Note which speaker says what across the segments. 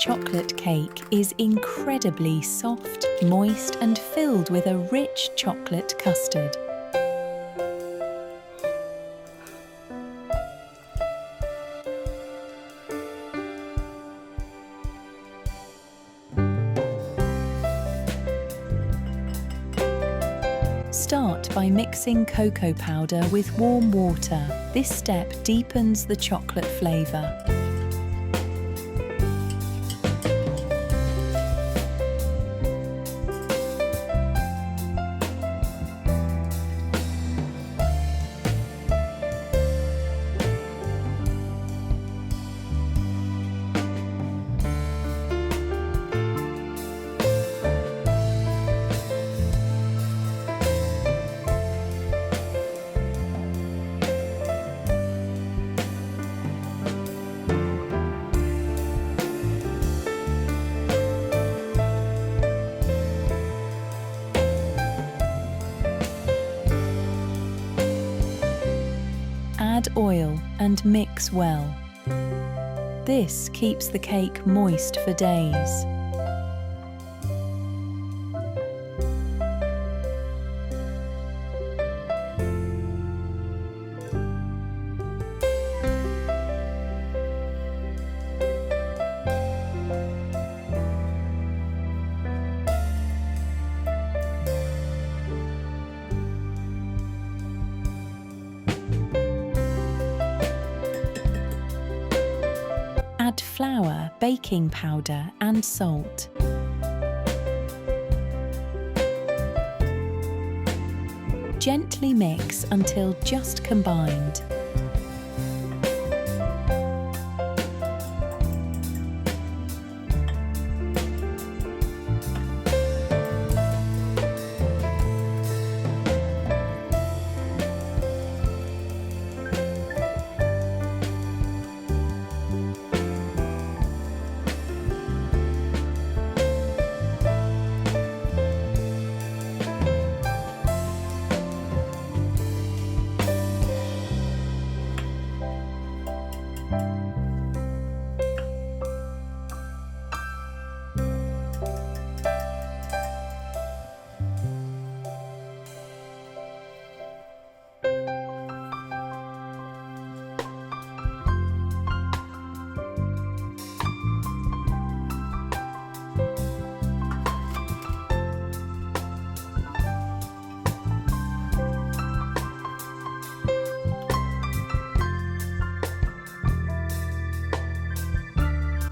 Speaker 1: chocolate cake is incredibly soft, moist, and filled with a rich chocolate custard. Start by mixing cocoa powder with warm water. This step deepens the chocolate flavor. Add oil and mix well. This keeps the cake moist for days. Add flour, baking powder, and salt. Gently mix until just combined.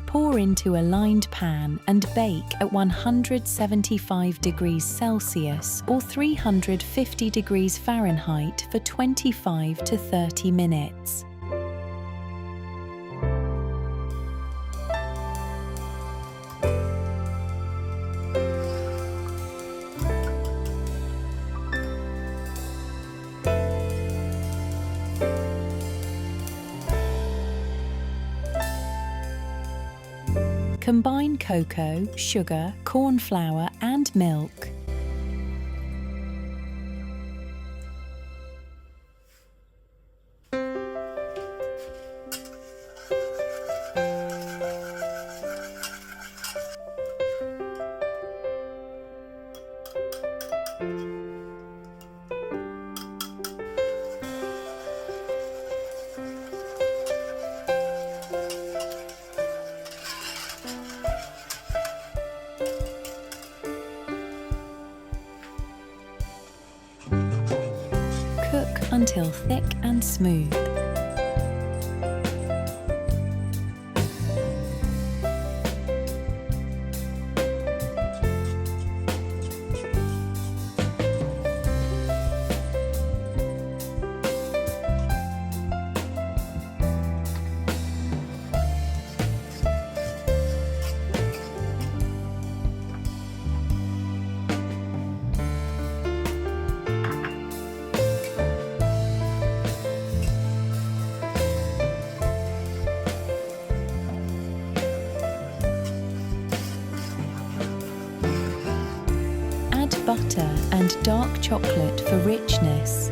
Speaker 1: Pour into a lined pan and bake at 175 degrees Celsius or 350 degrees Fahrenheit for 25 to 30 minutes. Combine cocoa, sugar, corn flour, and milk. Cook until thick and smooth. Butter and dark chocolate for richness.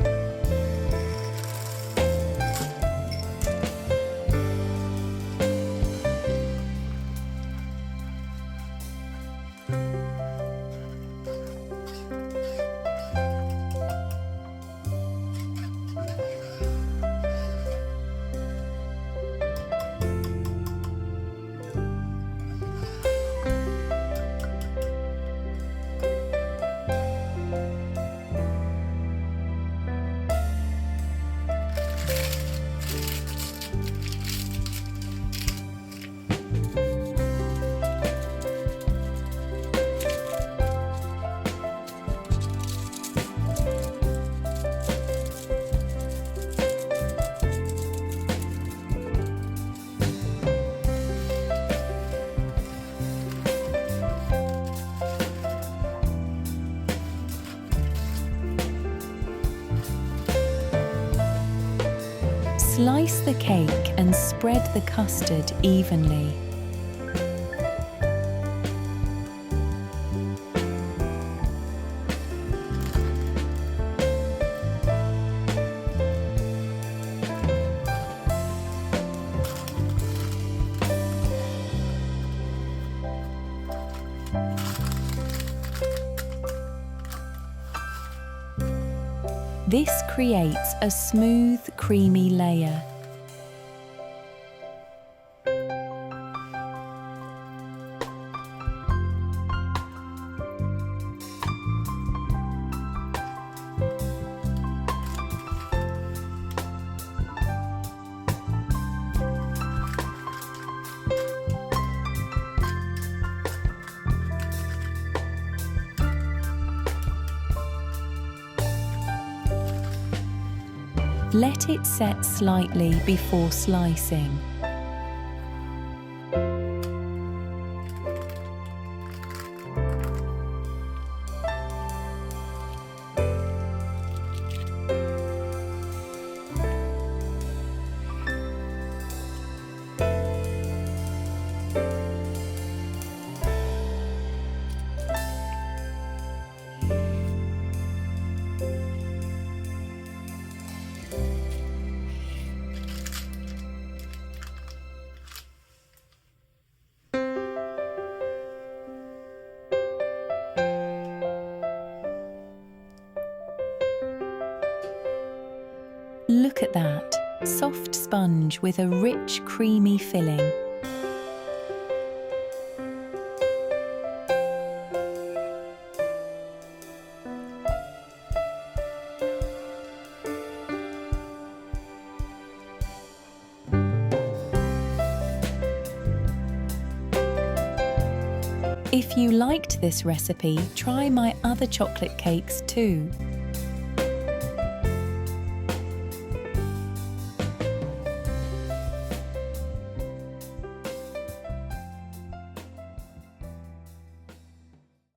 Speaker 1: Slice the cake and spread the custard evenly. This creates a smooth, creamy layer. Let it set slightly before slicing. Look at that, soft sponge with a rich, creamy filling. If you liked this recipe, try my other chocolate cakes too.